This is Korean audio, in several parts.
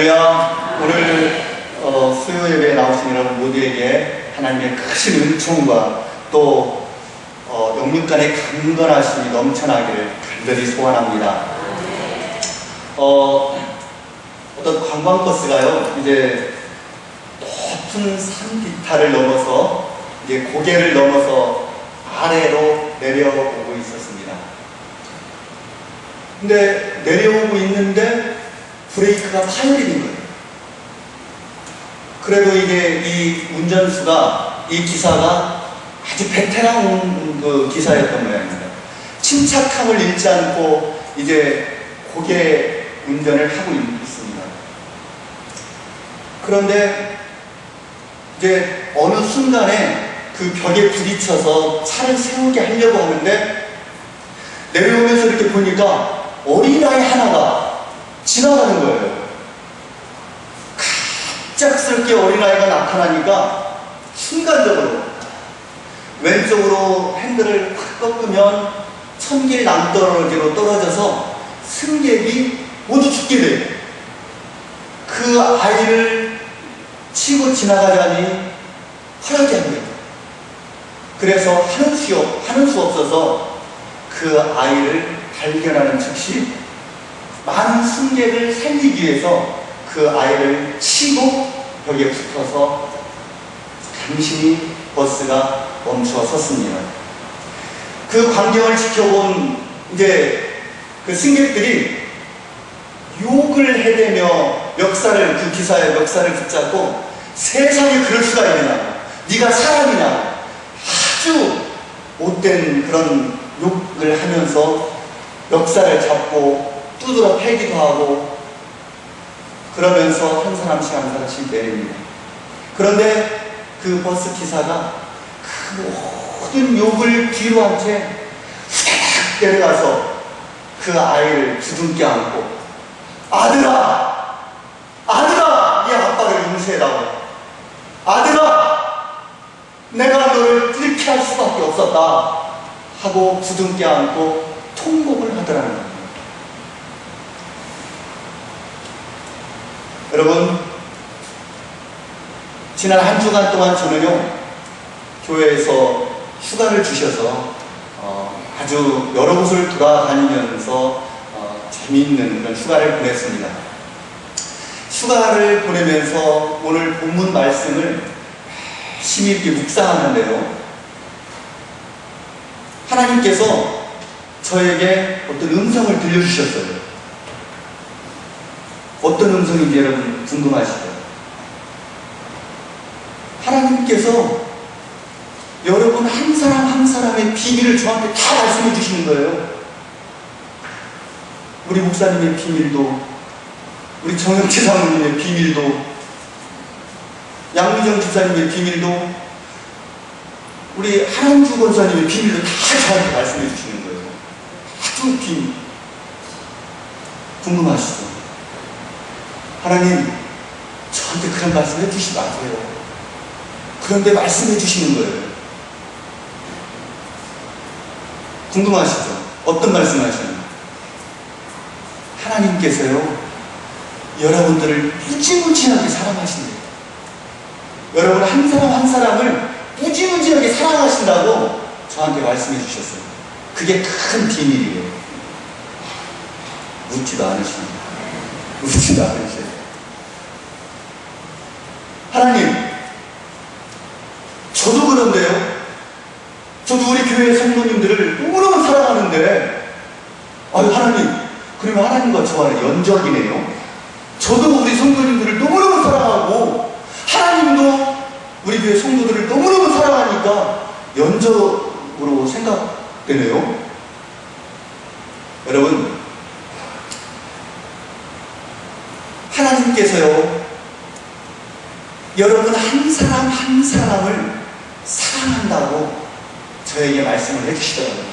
할렐루야. 오늘 수요 예배에 나오신 여러분 모두에게 하나님의 크신 은총과 또 영육간의 강건하심이 넘쳐나기를 간절히 소원합니다. 어떤 관광버스가요, 이제 높은 산 기타를 넘어서 이제 고개를 넘어서 아래로 내려오고 있었습니다. 근데 내려오고 있는데 브레이크가 파열이 거예요. 그래도 이게 이 운전수가, 이 기사가 아주 베테랑 그 기사였던 모양입니다. 침착함을 잃지 않고 이제 고개 운전을 하고 있습니다. 그런데 이제 어느 순간에 그 벽에 부딪혀서 차를 세우게 하려고 하는데 내려오면서 이렇게 보니까 어린아이 하나가 지나가는 거예요. 갑작스럽게 어린아이가 나타나니까 순간적으로 왼쪽으로 핸들을 확 꺾으면 천길 남떨어지로 떨어져서 승객이 모두 죽게 돼요. 그 아이를 치고 지나가자니 허락이 안 돼요. 그래서 하는 수 없어서 그 아이를 발견하는 즉시 많은 승객을 살리기 위해서 그 아이를 치고 벽에 붙어서 당신이 버스가 멈춰 섰습니다. 그 광경을 지켜본 이제 그 승객들이 욕을 해대며 그 기사의 멱살을 붙잡고 세상에 그럴 수가 있느냐, 네가 사람이냐, 아주 못된 그런 욕을 하면서 멱살을 잡고 두드러 패기도 하고 그러면서 한 사람씩 내립니다. 그런데 그 버스 기사가 그 모든 욕을 뒤로 한 채 휙 내려가서 그 아이를 주둥겨 안고 아들아, 네 아빠를 용서해라고, 아들아, 내가 너를 이렇게 할 수밖에 없었다 하고 주둥겨 안고 통곡을 하더라는 겁니다. 여러분, 지난 한 주간 동안 저는요, 교회에서 휴가를 주셔서 아주 여러 곳을 돌아다니면서 재미있는 그런 휴가를 보냈습니다. 휴가를 보내면서 오늘 본문 말씀을 열심히 이렇게 묵상하는데요, 하나님께서 저에게 어떤 음성을 들려주셨어요. 어떤 음성인지 여러분 궁금하시죠? 하나님께서 여러분 한 사람 한 사람의 비밀을 저한테 다 말씀해 주시는 거예요. 우리 목사님의 비밀도, 우리 정영채 사모님의 비밀도, 양미정 집사님의 비밀도, 우리 한한주 권사님의 비밀도 다 저한테 말씀해 주시는 거예요. 아주 비밀. 궁금하시죠? 하나님, 저한테 그런 말씀 해주시지 마세요. 그런데 말씀해 주시는 거예요. 궁금하시죠? 어떤 말씀 하시는지. 하나님께서요, 여러분들을 무지무지하게 사랑하신대요. 여러분 한 사람 한 사람을 무지무지하게 사랑하신다고 저한테 말씀해 주셨어요. 그게 큰 비밀이에요. 묻지도 않으십니다. 묻지도 않으셔요. 하나님, 저도 그런데요, 저도 우리 교회 성도님들을 너무너무 사랑하는데, 아유 하나님, 그러면 하나님과 저와는 연적이네요. 저도 우리 성도님들을 너무너무 사랑하고 하나님도 우리 교회 성도들을 너무너무 사랑하니까 연적으로 생각되네요. 여러분, 하나님께서요, 여러분 한 사람 한 사람을 사랑한다고 저에게 말씀을 해주시더라고요.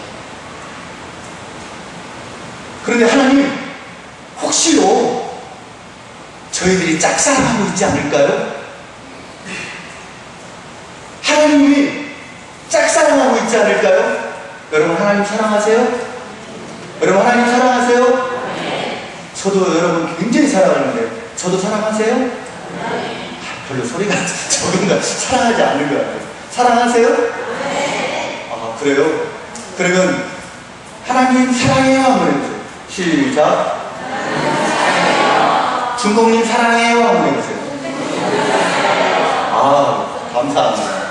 그런데 하나님, 혹시요 저희들이 짝사랑하고 있지 않을까요? 하나님이 짝사랑하고 있지 않을까요? 여러분 하나님 사랑하세요? 여러분 하나님 사랑하세요? 저도 여러분 굉장히 사랑하는데 저도 사랑하세요? 별로 소리가 적은가? 사랑하지 않는 것 같아요. 사랑하세요? 아, 그래요? 그러면 하나님 사랑해요 한번 해보세요. 시작. 중공님 사랑해요 한번 해보세요. 아, 감사합니다.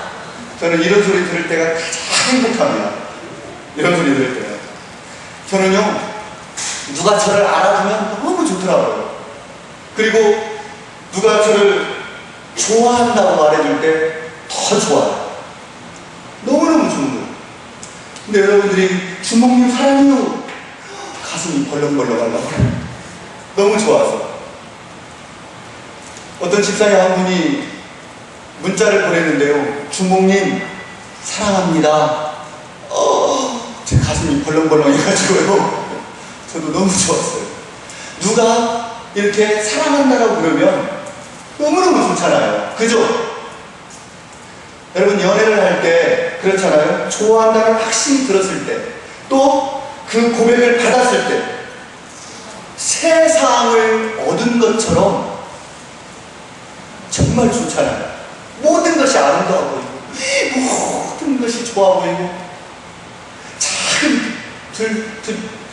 저는 이런 소리 들을 때가 가장 행복합니다. 이런 소리 들을 때가. 저는요, 누가 저를 알아주면 너무 좋더라고요. 그리고 누가 저를 좋아한다고 말해줄 때 더 좋아요. 너무너무 좋은 거예요. 근데 여러분들이 주목님 사랑해요, 가슴이 벌렁벌렁하려고 너무 좋아서. 어떤 집사님 한 분이 문자를 보냈는데요. 주목님 사랑합니다. 제 가슴이 벌렁벌렁 해가지고요. 저도 너무 좋았어요. 누가 이렇게 사랑한다라고 그러면 너무너무 좋잖아요. 그죠? 여러분 연애를 할 때 그렇잖아요. 좋아한다는 확신이 들었을 때, 또 그 고백을 받았을 때 세상을 얻은 것처럼 정말 좋잖아요. 모든 것이 아름다워 보이고 모든 것이 좋아 보이고 작은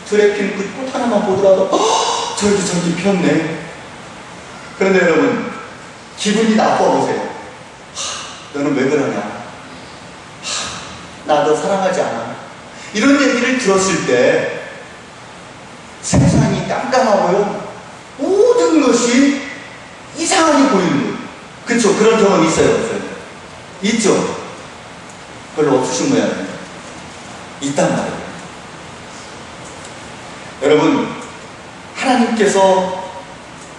들에 핀 그 꽃 하나만 보더라도 저기 폈네. 그런데 여러분 기분이 나빠 보세요. 너는 왜 그러냐? 나 너 사랑하지 않아. 이런 얘기를 들었을 때 세상이 깜깜하고요, 모든 것이 이상하게 보이는 거예요. 그쵸? 그런 경험 있어요? 없어요? 있죠? 별로 없으신 모양입니다. 있단 말이에요. 여러분, 하나님께서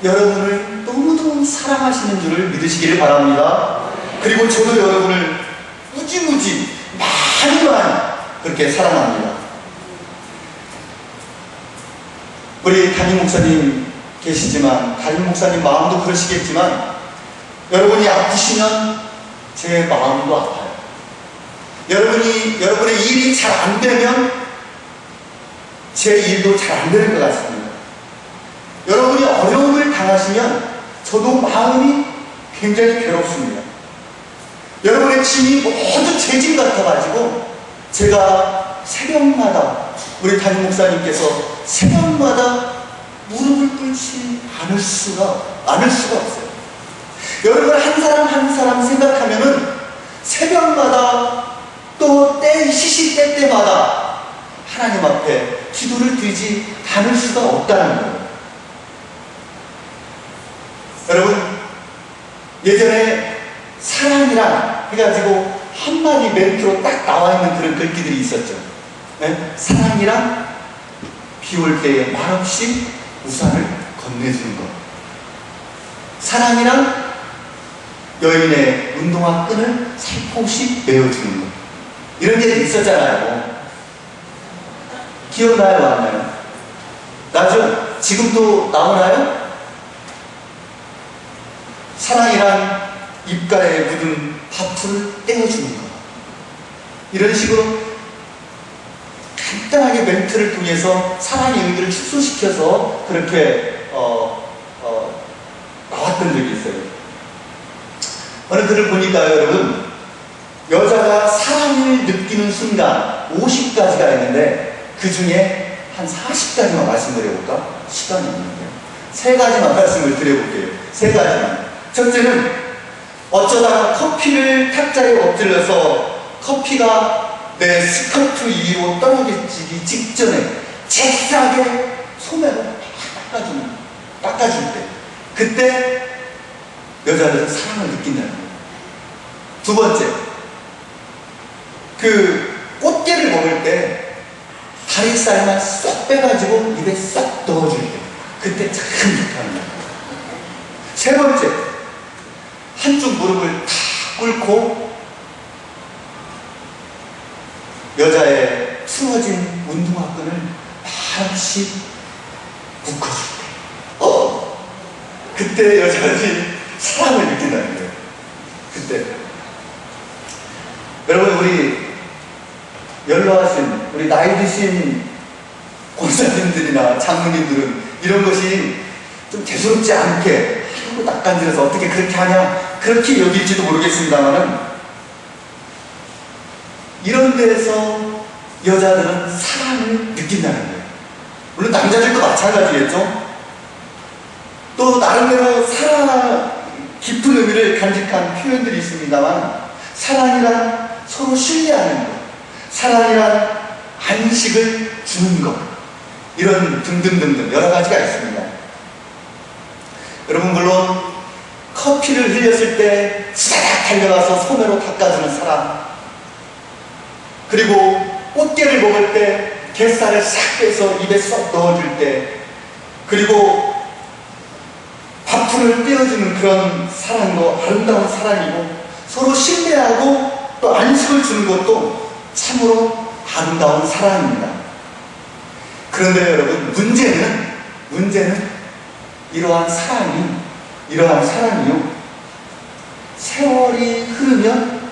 여러분을 너무너무 사랑하시는 줄을 믿으시기를 바랍니다. 그리고 저도 여러분을 무지무지 많이 그렇게 사랑합니다. 우리 담임 목사님 계시지만, 담임 목사님 마음도 그러시겠지만, 여러분이 아프시면 제 마음도 아파요. 여러분의 일이 잘 안 되면 제 일도 잘 안 되는 것 같습니다. 여러분이 어려움을 당하시면 저도 마음이 굉장히 괴롭습니다. 여러분의 짐이 모두 제 짐 같아가지고 제가 새벽마다, 우리 담임 목사님께서 새벽마다 무릎을 꿇지 않을 수가 없어요. 여러분 한 사람 한 사람 생각하면은 새벽마다 또 시시때때마다 하나님 앞에 기도를 드리지 않을 수가 없다는 거예요. 여러분, 예전에 사랑이란 해가지고 한마디 멘트로 딱 나와있는 그런 글귀들이 있었죠. 네? 사랑이란 비 올 때에 말없이 우산을 건네주는 것. 사랑이란 여인의 운동화 끈을 살포시 메어주는 것. 이런 얘기 있었잖아요. 기억나요? 안 나요? 나죠? 지금도 나오나요? 사랑이란 입가에 묻은 화풀을 떼어주는 것. 이런 식으로 간단하게 멘트를 통해서 사랑의 의미를 축소시켜서 그렇게 나왔던 적이 있어요. 어느 글을 보니까요, 여러분, 여자가 사랑을 느끼는 순간 50가지가 있는데 그 중에 한 40가지만 말씀드려볼까? 시간이 없는데 3가지만 말씀을 드려볼게요. 3가지만. 첫째는 어쩌다가 커피를 탁자에 엎드려서 커피가 내 스커트 위로 떨어지기 직전에 잽싸게 소매로 닦아줄 때, 그때 여자들은 사랑을 느낀다는 거예요. 두 번째, 그 꽃게를 먹을 때 다리살만 쏙 빼가지고 입에 쏙 넣어줄 때, 그때 참 좋다는 거예요. 세 번째, 한쪽 무릎을 탁 꿇고 여자의 풀어진 운동화끈을 말없이 묶어줄 때, 그때 여자들이 사랑을 느낀다는 거예요. 그때. 여러분, 우리 연로하신, 우리 나이 드신 권사님들이나 장로님들은 이런 것이 좀 대수롭지 않게 아이고 낯간지러서 어떻게 그렇게 하냐 그렇게 여길지도 모르겠습니다만은 이런 데에서 여자들은 사랑을 느낀다는 거예요. 물론 남자들도 마찬가지겠죠. 또 나름대로 사랑 깊은 의미를 간직한 표현들이 있습니다만 사랑이란 서로 신뢰하는 것, 사랑이란 안식을 주는 것, 이런 등등등등 여러 가지가 있습니다. 여러분 물론 커피를 흘렸을 때 스다닥 달려가서 손으로 닦아주는 사람, 그리고 꽃게를 먹을 때 게살을 싹 빼서 입에 쏙 넣어줄 때, 그리고 밥풀을 떼어주는 그런 사랑도 아름다운 사랑이고, 서로 신뢰하고 또 안식을 주는 것도 참으로 아름다운 사랑입니다. 그런데 여러분 문제는 이러한 사랑이요 세월이 흐르면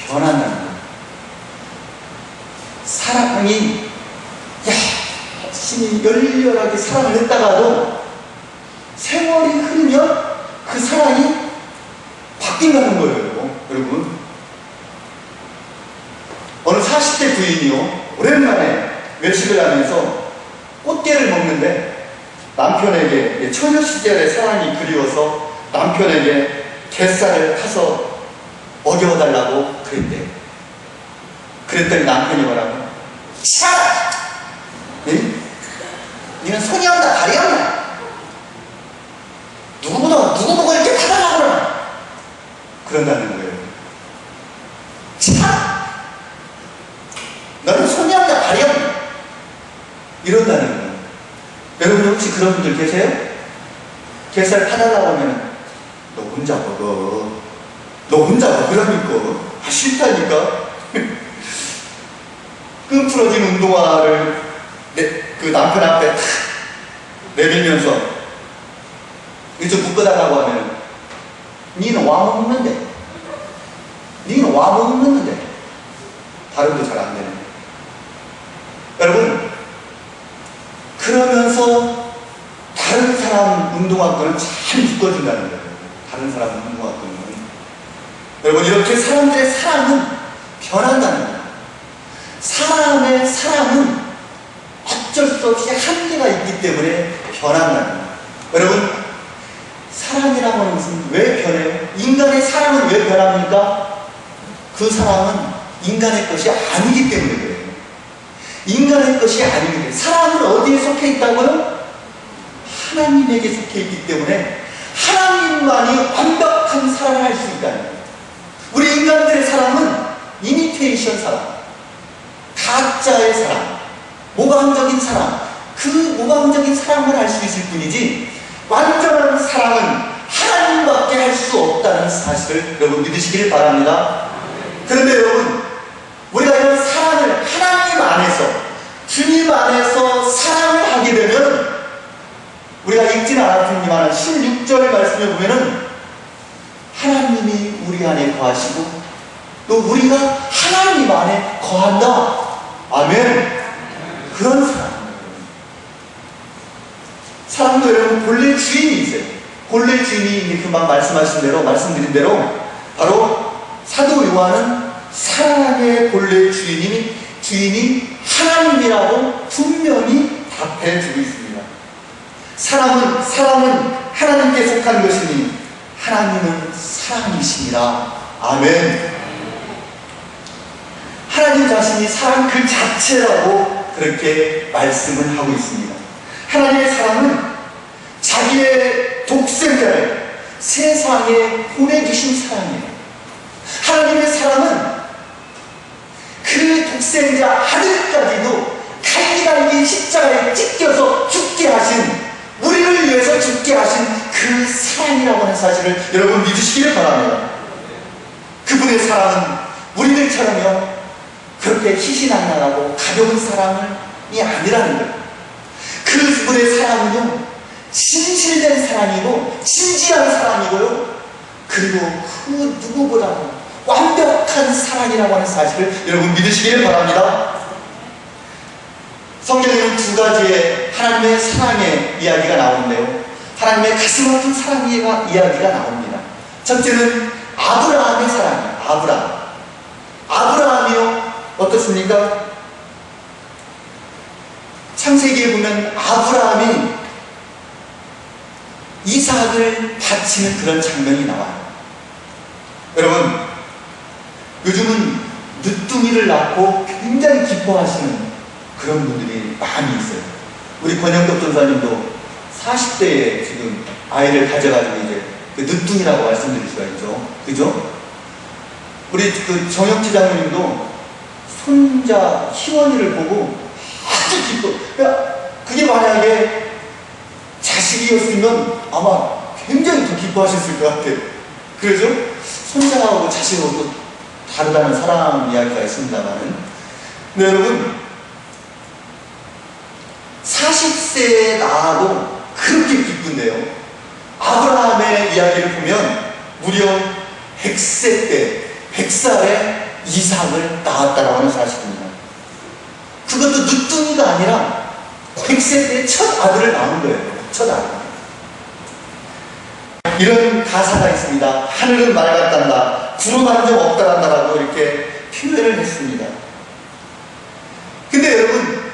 변한다는 거예요. 사랑이 열심히 열렬하게 사랑을 했다가도 세월이 흐르면 그 사랑이 바뀐다는 거예요. 여러분 어느 40대 부인이요 오랜만에 외식을 하면서 꽃게를 먹는데 남편에게 처녀 시절의 사랑이 그리워서 남편에게 게살을 타서 먹여달라고 그랬대요. 그랬더니 남편이 뭐라고? 참! 네? 니는 손이 없나 다리 없나? 누구 보고 이렇게 받아라고 그러나? 그런다는 거예요. 참! 너는 손이 없나 다리 없나? 이런다는 거예요. 여러분 혹시 그런 분들 계세요? 게살 타달라고 하면 너 혼자 먹어. 너 혼자 먹으라니까. 싫다니까. 끈 풀어진 운동화를 그 남편 앞에 탁 내밀면서 이거 좀 묶어달라고 하면 니는 와 먹는데 발음도 잘 안 되는. 여러분 그러면서 다른 사람 운동화 끈을 잘 묶어준다는 거예요. 다른 사람 운동화 끈은. 여러분 이렇게 사람들의 사랑은 변한다는 거예요. 사람의 사랑은 어쩔 수 없이 한계가 있기 때문에 변한다는 거예요. 여러분 사랑이라고 하는 것은 왜 변해요? 인간의 사랑은 왜 변합니까? 그 사랑은 인간의 것이 아니기 때문에 그래요. 인간의 것이 아니기 때문에. 사랑은 어디에 속해 있다고요? 하나님에게 속해 있기 때문에 하나님만이 완벽한 사랑을 할 수 있다는 거예요. 우리 인간들의 사랑은 이미테이션 사랑, 가짜의 사랑, 모방적인 사랑, 그 모방적인 사랑만 할 수 있을 뿐이지 완전한 사랑은 하나님밖에 할 수 없다는 사실을 여러분 믿으시길 바랍니다. 그런데 여러분 우리가 이런 사랑을 하나님 안에서 주님 안에서 사랑을 하게 되면 우리가 읽지는 않았지만 16절 말씀에 보면은 하나님이 우리 안에 거하시고 또 우리가 하나님 안에 거한다. 아멘. 그런 사랑도 여러분 본래 주인이 있어요. 본래 주인이 금방 말씀드린 대로 바로 사도 요한은 사랑의 본래 주인이 하나님이라고 분명히 답해주고 있습니다. 사랑은 하나님께 속한 것이니 하나님은 사랑이십니다. 아멘. 하나님 자신이 사랑 그 자체라고 그렇게 말씀을 하고 있습니다. 하나님의 사랑은 자기의 독생자를 세상에 보내주신 사랑이에요. 하나님의 사랑은 그 독생자 아들까지도 갈기갈기 십자가에 찢겨서 죽게 하신, 우리를 위해서 죽게 하신 그 사랑이라고 하는 사실을 여러분 믿으시기를 바랍니다. 그분의 사랑은 우리들처럼요 그렇게 희신한란하고 가벼운 사랑이 아니라는 거예요. 그분의 사랑은요 진실된 사랑이고 진지한 사랑이고요 그리고 그 누구보다도 완벽한 사랑이라고 하는 사실을 여러분 믿으시기를 바랍니다. 성경에는 두 가지의 하나님의 사랑의 이야기가 나오는데요, 하나님의 가슴 아픈 사랑 이야기가 나옵니다. 첫째는 아브라함의 사랑이에요. 아브라함이요 어떻습니까? 창세기에 보면 아브라함이 이삭을 바치는 그런 장면이 나와요. 여러분, 요즘은 늦둥이를 낳고 굉장히 기뻐하시는 그런 분들이 많이 있어요. 우리 권영덕 전사님도 40대에 지금 아이를 가져가지고 이제 그 늦둥이라고 말씀드릴 수가 있죠. 그죠? 우리 그 정혁지 장로님도 손자 희원이를 보고 아주 기뻐. 그게 만약에 자식이었으면 아마 굉장히 더 기뻐하셨을 것 같아요. 그러죠? 손자하고 자식하고 다르다는 사랑 이야기가 있습니다만은. 근데 여러분, 40세에 낳아도 그렇게 기쁜데요. 아브라함의 이야기를 보면 무려 100세 때, 100살에 이삭을 낳았다라고 하는 사실입니다. 그것도 늦둥이가 아니라 100세 때 첫 아들을 낳은 거예요. 첫 아들. 이런 가사가 있습니다. 하늘은 맑았단다, 구름 한 점 없다란다라고 이렇게 표현을 했습니다. 근데 여러분,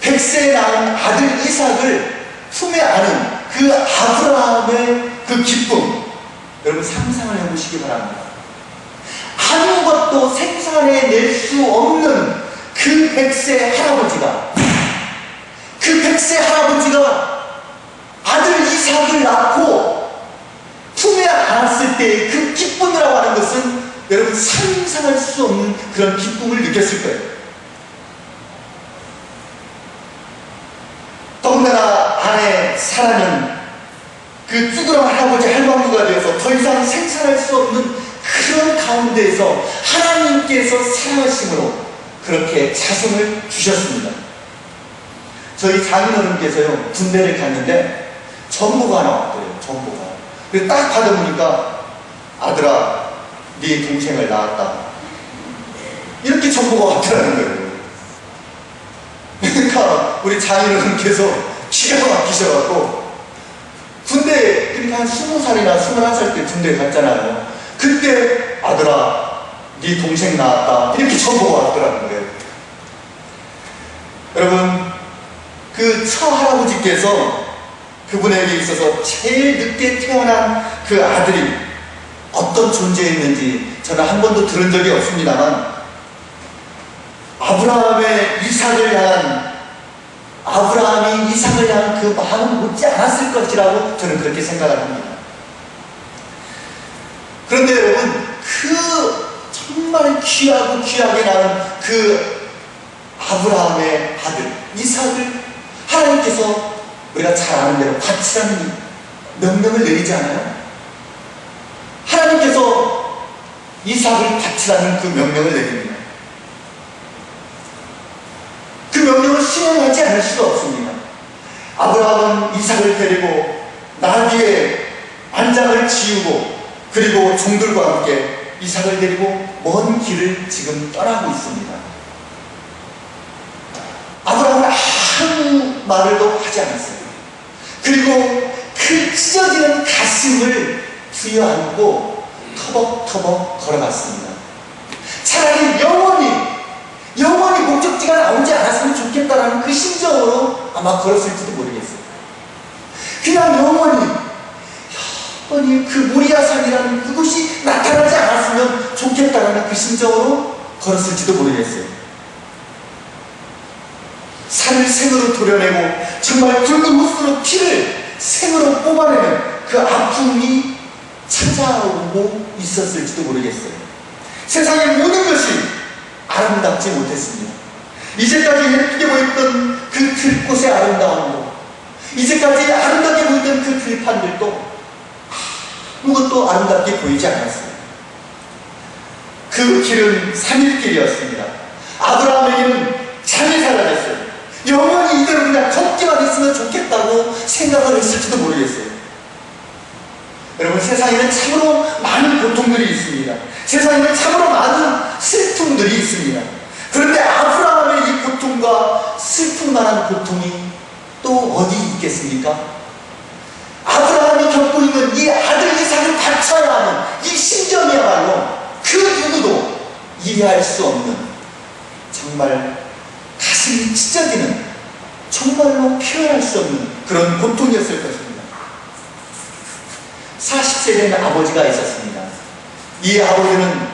100세에 낳은 아들 이삭을 품에 안은 그 아브라함의 그 기쁨, 여러분 상상을 해보시기 바랍니다. 아무것도 생산해낼 수 없는 그 100세 할아버지가, 그 100세 할아버지가 아들 이삭을 낳고 품에 안았을 때의 그 기쁨이라고 하는 것은 여러분 상상할 수 없는 그런 기쁨을 느꼈을 거예요. 더군다나 아내 사라는 그 쭈그런 할아버지 할머니가 되어서 더 이상 생산할 수 없는 그런 가운데에서 하나님께서 사랑하심으로 그렇게 자손을 주셨습니다. 저희 장인어른께서요 군대를 갔는데 전보가 나왔대요. 전보가. 그래서 딱 받아보니까 아들아 네 동생을 낳았다 이렇게 전보가 왔더라는 거예요. 그러니까 우리 장인어른께서 기가 막히셔갖고 군대 그러니까 한 20살이나 21살 때 군대 갔잖아요. 그때 아들아 네 동생 낳았다 이렇게 전보가 왔더라는 거예요. 여러분 그 처할아버지께서 그분에게 있어서 제일 늦게 태어난 그 아들이 어떤 존재였는지 저는 한 번도 들은 적이 없습니다만 아브라함이 이삭을 향한 그 마음은 묻지 않았을 것이라고 저는 그렇게 생각을 합니다. 그런데 여러분 그 정말 귀하고 귀하게 낳은 그 아브라함의 아들 이삭을 하나님께서 우리가 잘 아는 대로 바치라는 명령을 내리지 않아요? 하나님께서 이삭을 바치라는 그 명령을 내립니다. 그 명령을 수행하지 않을 수가 없습니다. 아브라함은 이삭을 데리고 나귀에 안장을 지우고 그리고 종들과 함께 이삭을 데리고 먼 길을 지금 떠나고 있습니다. 아브라함은 아무 말을도 하지 않았어요. 그리고 그 찢어지는 가슴을 부여안고 터벅터벅 걸어갔습니다. 차라리 영원히 목적지가 나오지 않았으면 좋겠다라는 그 심정으로 아마 걸었을지도 모르겠어요. 그냥 영원히 그 모리아산이라는 그곳이 나타나지 않았으면 좋겠다라는 그 심정으로 걸었을지도 모르겠어요. 살을 생으로 도려내고 정말 붉은 붓으로 피를 생으로 뽑아내는 그 아픔이 찾아오고 있었을지도 모르겠어요. 세상의 모든 것이 아름답지 못했습니다. 이제까지 예쁘게 보였던 그 들꽃의 아름다움도, 이제까지 아름답게 보였던 그 들판들도 아무것도 아름답게 보이지 않았어요. 그 길은 산일길이었습니다. 아브라함에게는 잠이 사라졌어요. 영원히 이대로 그냥 걷기만 했으면 좋겠다고 생각을 했을지도 모르겠어요. 여러분 세상에는 참으로 많은 고통들이 있습니다. 세상에는 참으로 많은 슬픔들이 있습니다. 그런데 아브라함의 이 고통과 슬픔만한 고통이 또 어디 있겠습니까? 고난을 겪고 있는 이 아들 이삭을 바쳐야 하는 이 심정이야말로 그 누구도 이해할 수 없는, 정말 가슴이 찢어지는, 정말로 표현할 수 없는 그런 고통이었을 것입니다. 40세 된 아버지가 있었습니다. 이 아버지는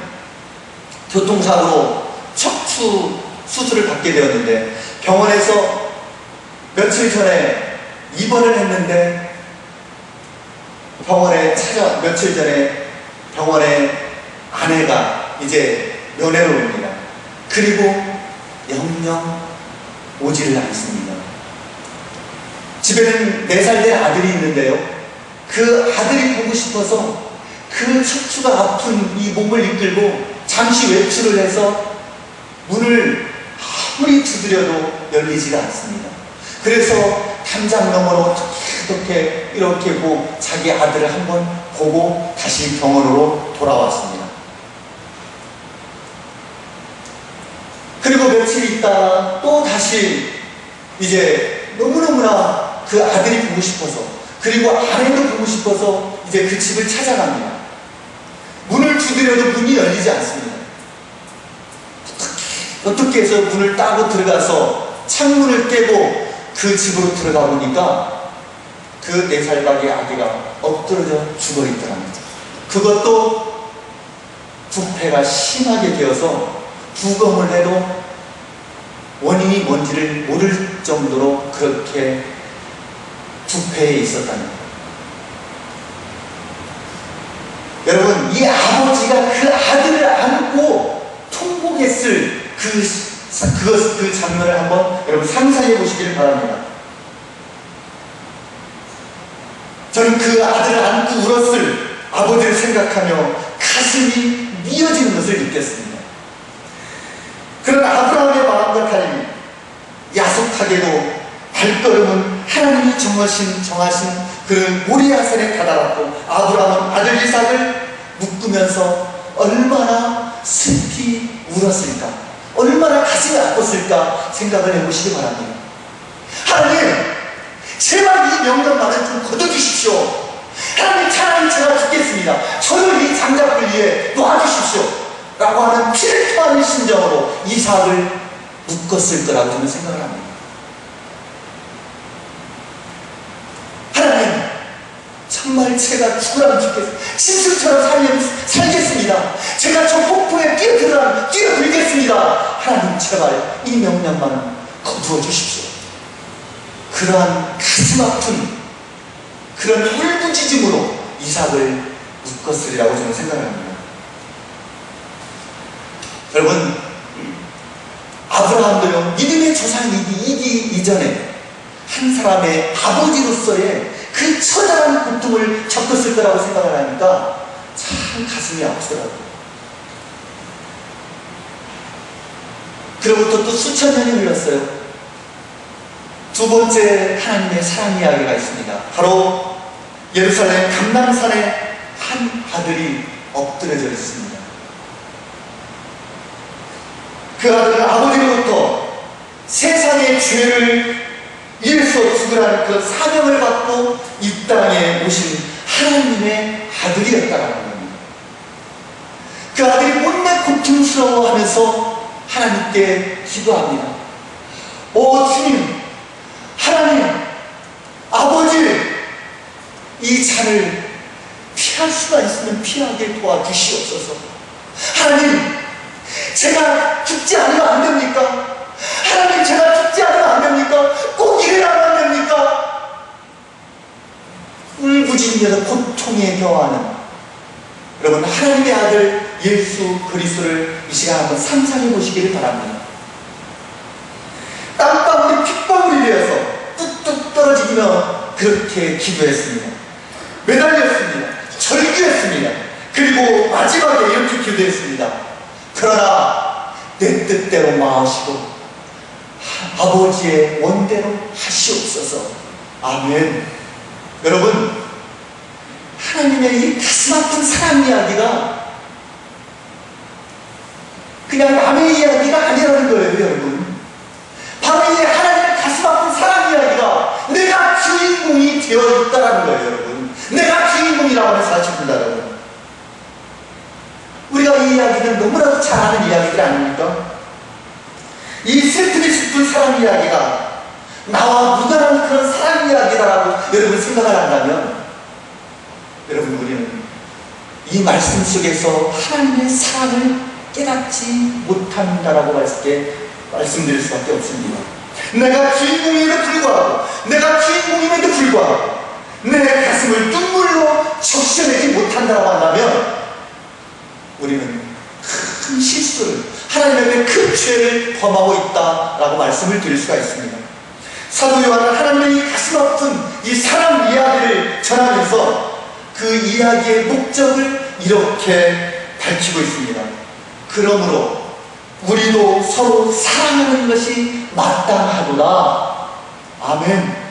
교통사고로 척추 수술을 받게 되었는데 병원에서 며칠 전에 입원을 했는데 며칠 전에 병원에 아내가 이제 면회로 옵니다. 그리고 영영 오지를 않습니다. 집에는 4살 된 아들이 있는데요, 그 아들이 보고 싶어서 그 척추가 아픈 이 몸을 이끌고 잠시 외출을 해서 문을 아무리 두드려도 열리지가 않습니다. 그래서 담장 너머로 이렇게 보고 자기 아들을 한번 보고 다시 병원으로 돌아왔습니다. 그리고 며칠 있다가 또 다시 이제 너무너무나 그 아들이 보고 싶어서, 그리고 아내도 보고 싶어서 이제 그 집을 찾아갑니다. 문을 두드려도 문이 열리지 않습니다. 어떻게 해서 문을 따고 들어가서 창문을 깨고 그 집으로 들어가 보니까 그 4살박이 아기가 엎드러져 죽어 있더랍니다. 그것도 부패가 심하게 되어서 부검을 해도 원인이 뭔지를 모를 정도로 그렇게 부패해 있었다는 거예요. 여러분, 이 아버지가 그 아들을 안고 통곡했을 그 장면을 한번 여러분 상상해 보시기를 바랍니다. 저는 그 아들을 안고 울었을 아버지를 생각하며 가슴이 미어지는 것을 느꼈습니다. 그런 아브라함의 마음과 달리 야속하게도 발걸음은 하나님이 정하신 그 모리아산에 다다랐고, 아브라함은 아들 이삭을 묶으면서 얼마나 슬피 울었을까, 얼마나 가슴이 아팠을까 생각을 해보시기 바랍니다. 하나님, 제발 이 명령만은 좀 거둬주십시오. 하나님, 차라리 제가 죽겠습니다. 저를 이 장작을 위해 놔주십시오. 라고 하는 피를 토하는 심정으로 이삭을 묶었을 거라고 저는 생각을 합니다. 하나님, 정말 제가 죽으라면 죽겠습니다. 짐승처럼 살겠습니다. 제가 저 폭풍에 뛰어들겠습니다. 하나님, 제발 이 명령만 거두어 주십시오. 그러한 가슴 아픈 그런 울부짖음으로 이삭을 묶었으리라고 저는 생각을 합니다. 여러분, 아브라함도요, 믿음의 조상이기 이전에 한 사람의 아버지로서의 그 처절한 고통을 겪었을 거라고 생각을 하니까 참 가슴이 아프더라고요. 그로부터 또 수천 년이 흘렀어요. 두 번째 하나님의 사랑 이야기가 있습니다. 바로 예루살렘 감람산에 한 아들이 엎드려져 있습니다. 그 아들은 아버지로부터 세상의 죄를 위해서 죽으라는 그 사명을 받고 이 땅에 오신 하나님의 아들이었다는 겁니다. 그 아들이 못내 고통스러워하면서 하나님께 기도합니다. 오 주님, 하나님, 아버지, 이 잔을 피할 수가 있으면 피하게 도와주시옵소서. 하나님, 제가 죽지 않으면 안 됩니까? 하나님, 제가 죽지 않으면 안 됩니까? 꼭 이래야만 안 됩니까? 울부짖으면서 고통에 겨워하는 여러분, 하나님의 아들 예수 그리스도를 이 시간 한번 상상해 보시기를 바랍니다. 땀방울이 핏방울이 되어서 뚝뚝 떨어지며 그렇게 기도했습니다. 매달렸습니다. 절규했습니다. 그리고 마지막에 이렇게 기도했습니다. 그러나 내 뜻대로 마시고 아버지의 원대로 하시옵소서. 아멘. 여러분, 하나님의 이 가슴 아픈 사랑 이야기가 그냥 남의 이야기가 아니라는 거예요, 여러분. 바로 이 하나님의 가슴 아픈 사랑 이야기가 내가 주인공이 되어 있다는 거예요, 여러분. 내가 주인공이라고 해서 죽는다는. 우리가 이 이야기는 너무나도 잘 아는 이야기들 아닙니까? 이 슬프게 슬픈 사랑 이야기가 나와 무관한 그런 사랑 이야기다라고 여러분 생각을 한다면, 여러분 우리는 이 말씀 속에서 하나님의 사랑을 깨닫지 못한다라고 말씀드릴 수밖에 없습니다. 내가 주인공임에도 불구하고, 내가 주인공임에도 불구하고 내 가슴을 눈물로 적셔내지 못한다고 한다면 우리는 큰 실수를, 하나님 앞에 큰 죄를 범하고 있다라고 말씀을 드릴 수가 있습니다. 사도 요한은 하나님의 이 가슴 아픈 이 사랑 이야기를 전하면서 그 이야기의 목적을 이렇게 밝히고 있습니다. 그러므로 우리도 서로 사랑하는 것이 마땅하도다. 아멘.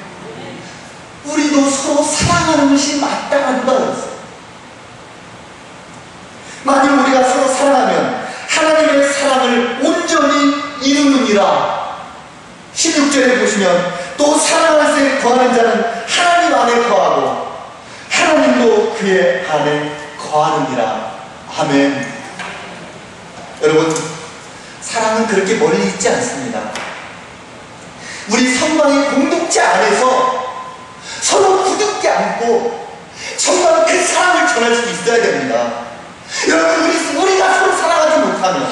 우리도 서로 사랑하는 것이 마땅하도다 그랬어요. 만일 우리가 서로 사랑하면 하나님의 사랑을 온전히 이루느니라. 16절에 보시면 또 사랑할 때 거하는 자는 하나님 안에 거하고 하나님도 그의 안에 거하느니라. 아멘. 여러분, 사랑은 그렇게 멀리 있지 않습니다. 우리 성방의 공동체 안에서 서로 부둥켜 안고 정말 그 사랑을 전할 수 있어야 됩니다. 여러분, 우리가 서로 사랑하지 못하면,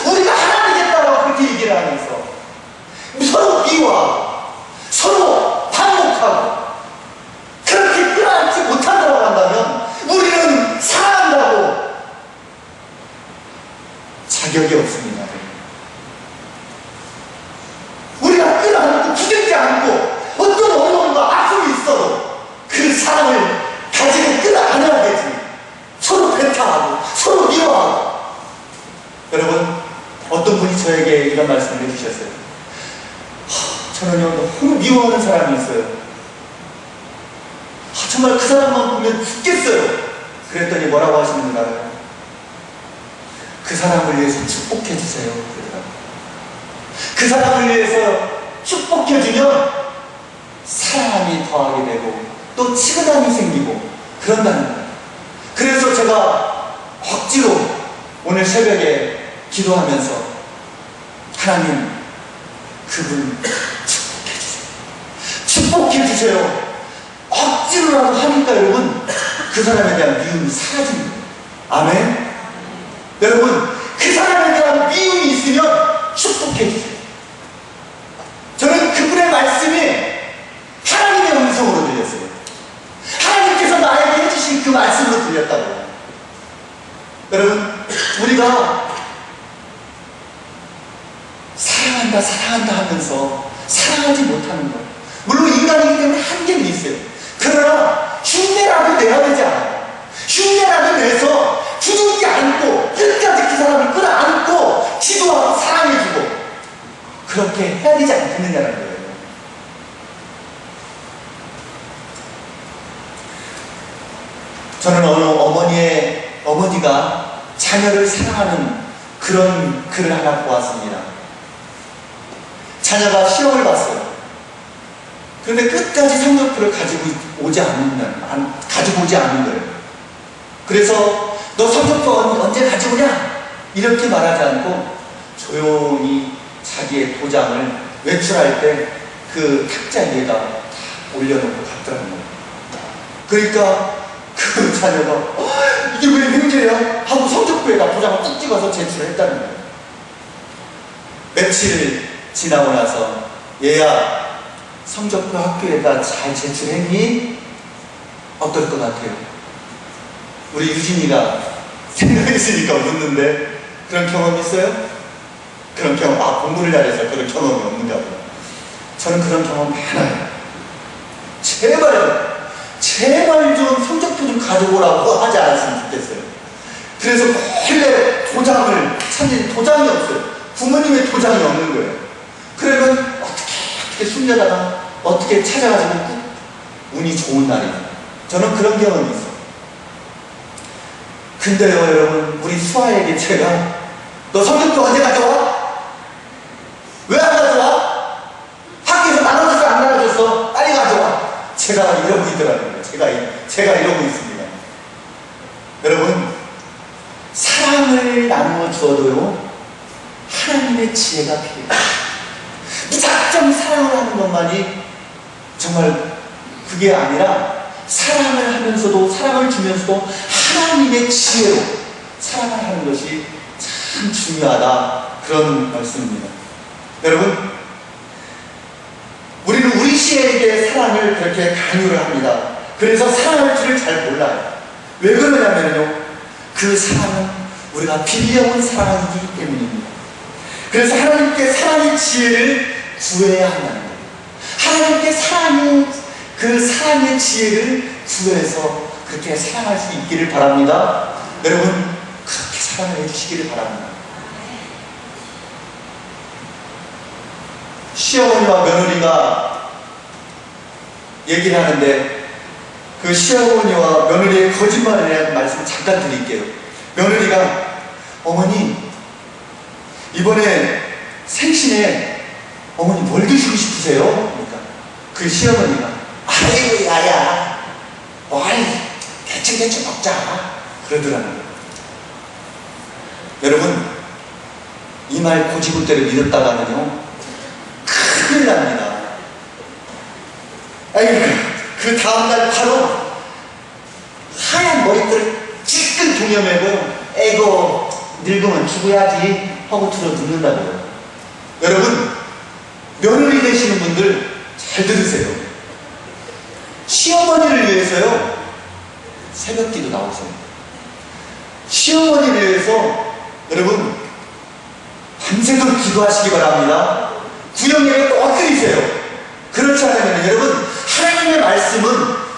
우리가 하나님이겠다고 그렇게 얘기를 하면서 서로 미워하고 서로 반목하고 그렇게 끌어안지 못한다고 한다면 우리는 사랑한다고 자격이 없습니다. 우리가 끌어안고 부둥지 않고 어떤 어려움과 아픔이 있어도 그 사랑을 가지고 끌어안아야 되지. 서로 배타하고 서로 미워하고. 여러분, 어떤 분이 저에게 이런 말씀을 해주셨어요. 저는요 너무 미워하는 사람이 있어요. 정말 그 사람만 보면 죽겠어요. 그랬더니 뭐라고 하시는 줄 알아요? 그 사람을 위해서 축복해 주세요 그러더라고요. 그 사람을 위해서 축복해 주면 사랑이 더하게 되고 또 치근함이 생기고 그런다는 거예요. 그래서 제가 억지로 오늘 새벽에 기도하면서 하나님, 그분 축복해 주세요. 억지로라도 하니까 여러분, 그 사람에 대한 미움이 사라집니다. 아멘. 여러분, 그 사람에 대한 미움이 있으면 축복해 주세요. 저는 그분의 말씀이 하나님의 음성으로 들렸어요. 하나님께서 나에게 해주신 그 말씀으로 들렸다고요. 여러분, 우리가 사랑한다 하면서 사랑하지 못하는 것, 물론 인간이기 때문에 한계는 있어요. 그러나 흉내라도 내야 되지 않아요. 흉내라도 내서 두둥지 않고 끝까지 그 사람을 끌어안고 기도하고 사랑해주고 그렇게 해야 되지 않겠느냐는 거예요. 저는 어느 어머니가 자녀를 사랑하는 그런 글을 하나 보았습니다. 자녀가 시험을 봤어요. 그런데 끝까지 성적표를 가지고 오지 않는 거예요. 그래서 너 성적표 언제 가져오냐? 이렇게 말하지 않고 조용히 자기의 도장을 외출할 때 그 탁자 위에다 올려놓고 갔더라고요. 그러니까 그 자녀가 이게 왜 문제야? 하고 성적표에다 도장을 뚝 찍어서 제출을 했다는 거예요. 며칠 지나고 나서 얘야, 성적표 학교에다 잘 제출했니? 어떨 것 같아요? 우리 유진이가 생각이 있으니까 묻는데 그런 경험 있어요? 그런 경험, 공부를 잘해서 그런 경험이 없는가 봐요. 저는 그런 경험 많아요. 제발 좀 성적표 좀 가져오라고 하지 않았으면 좋겠어요. 그래서 원래 도장을 찾는 도장이 없어요. 부모님의 도장이 없는 거예요. 그러면 어떻게 숨겨다가 어떻게 찾아가지고 운이 좋은 날이에요. 저는 그런 경험이 있어요. 근데요 여러분, 우리 수아에게 제가 너 성적표 언제 가져와? 왜 안 가져와? 학교에서 나눠줘서 안 나눠줬어? 빨리 가져와. 제가 잃어버리더라고요. 제가 하나님의 지혜가 필요해요. 무작정 사랑을 하는 것만이 정말 그게 아니라 사랑을 하면서도, 사랑을 주면서도 하나님의 지혜로 사랑을 하는 것이 참 중요하다, 그런 말씀입니다. 여러분, 우리는 우리 시에게 사랑을 그렇게 강요를 합니다. 그래서 사랑할 줄을 잘 몰라요. 왜 그러냐면요, 그 사랑은 우리가 빌려온 사랑이기 때문입니다. 그래서 하나님께 사랑의 지혜를 구해야 한다는 거예요. 하나님께 그 사랑의 지혜를 구해서 그렇게 사랑할 수 있기를 바랍니다. 여러분, 그렇게 사랑을 해주시기를 바랍니다. 시어머니와 며느리가 얘기를 하는데, 그 시어머니와 며느리의 거짓말에 대한 말씀을 잠깐 드릴게요. 며느리가, 어머니, 이번에 생신에 어머니 뭘 드시고 싶으세요? 그러니까 그 시어머니가, 아이고 야야, 대충 먹자, 그러더라는 거예요. 여러분, 이 말 고지고대로 믿었다가는요, 큰일 납니다. 그 다음날 바로 하얀 머리털을 찔끔 동여매고, 에고 늙으면 죽어야지 하고 들어 눕는다고요. 여러분, 며느리 되시는 분들 잘 들으세요. 시어머니를 위해서요, 새벽기도 나오세요. 시어머니를 위해서 여러분 밤새도록 기도하시기 바랍니다. 구역예배 꼭 드리세요. 그렇지 않으면 여러분, 하나님의 말씀은,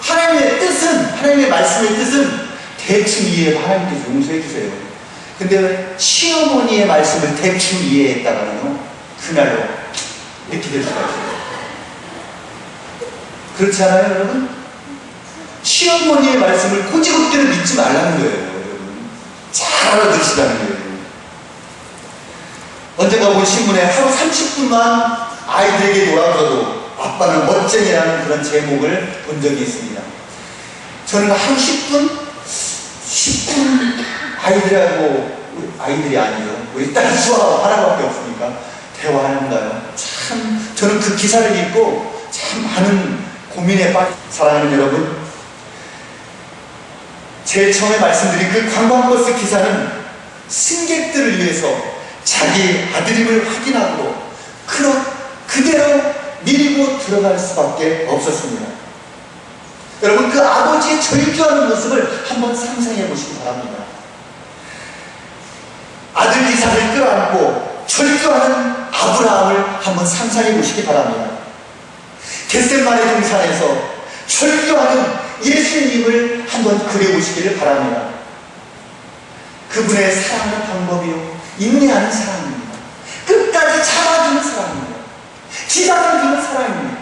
하나님의 말씀의 뜻은 대충 이해하고 하나님께서 용서해 주세요. 근데 시어머니의 말씀을 대충 이해했다가는요, 그날로 이렇게 될 수가 있어요. 그렇지 않아요, 여러분? 시어머니의 말씀을 꼬지god대로 믿지 말라는 거예요, 여러분. 잘 알아들으시라는 거예요. 언젠가 본 신문에 하루 30분만 아이들에게 놀아줘도 아빠는 멋쟁이라는 그런 제목을 본 적이 있습니다. 저는 하루 10분 아이들이 아니죠. 우리 딸 수아 하나밖에 없으니까 대화하는가요? 참, 저는 그 기사를 읽고 참 많은 고민에 빠져. 사랑하는 여러분, 제일 처음에 말씀드린 그 관광버스 기사는 승객들을 위해서 자기 아드님을 확인하고 그대로 밀고 들어갈 수밖에 없었습니다. 여러분, 그 아버지의 절규하는 모습을 한번 상상해 보시기 바랍니다. 아들 이삭을 끌어안고 절규하는 아브라함을 한번 상상해 보시기 바랍니다. 겟세마네 동산에서 절규하는 예수님을 한번 그려보시기를 바랍니다. 그분의 사랑하는 방법이요, 인내하는 사랑입니다. 끝까지 참아주는 사랑입니다. 기다려주는 사랑입니다.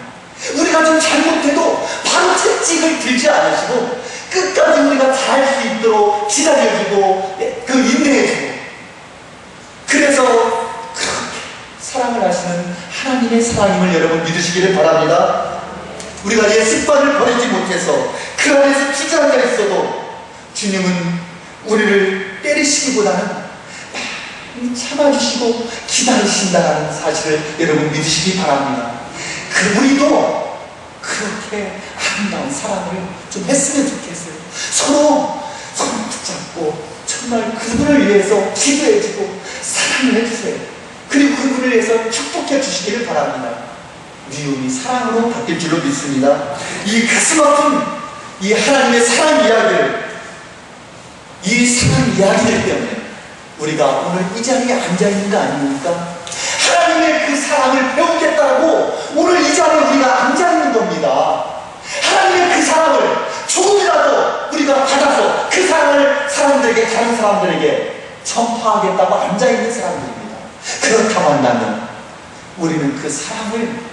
우리가 좀 잘못해도 바로 채찍을 들지 않으시고 끝까지 우리가 잘 수 있도록 기다려주고 인내해주고, 그래서 그렇게 사랑을 하시는 하나님의 사랑임을 여러분 믿으시기를 바랍니다. 우리가 옛 습관을 버리지 못해서 그 안에서 주저앉아 있어도 주님은 우리를 때리시기보다는 참아주시고 기다리신다는 사실을 여러분 믿으시기 바랍니다. 우리도 그렇게 아름다운 사랑을 좀 했으면 좋겠어요. 서로 붙잡고 정말 그분을 위해서 기도해주고 사랑을 해주세요. 그리고 그분을 위해서 축복해 주시기를 바랍니다. 미움이 사랑으로 바뀔 줄로 믿습니다. 이 가슴 아픈 이 하나님의 사랑 이야기를, 이 사랑 이야기들 때문에 우리가 오늘 이 자리에 앉아있는 거 아닙니까? 하나님의 그 사랑을 배우겠다고 오늘 이 자리에 우리가 앉아있는 겁니다. 하나님의 그 사랑을 조금이라도 우리가 받아서 그 사랑을 사람들에게, 다른 사람들에게 전파하겠다고 앉아있는 사람들입니다. 그렇다고 한다면 우리는 그 사랑을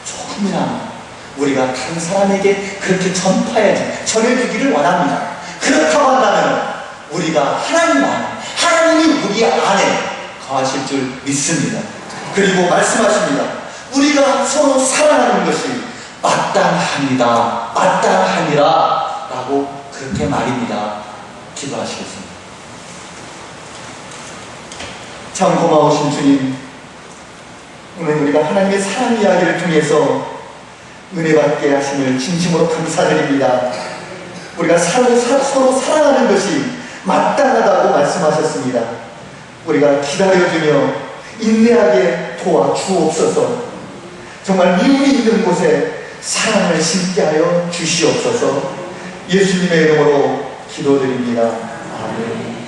조금이나마 우리가 다른 사람에게 그렇게 전해주기를 원합니다. 그렇다고 한다면 우리가 하나님이 우리 안에 거하실 줄 믿습니다. 그리고 말씀하십니다. 우리가 서로 사랑하는 것이 마땅하니라 라고 그렇게 말입니다. 기도하시겠습니다. 참 고마우신 주님, 우리가 하나님의 사랑 이야기를 통해서 은혜 받게 하심을 진심으로 감사드립니다. 우리가 서로 사랑하는 것이 마땅하다고 말씀하셨습니다. 우리가 기다려주며 인내하게 도와주옵소서. 정말 미움이 있는 곳에 사랑을 심게 하여 주시옵소서. 예수님의 이름으로 기도드립니다. 아멘.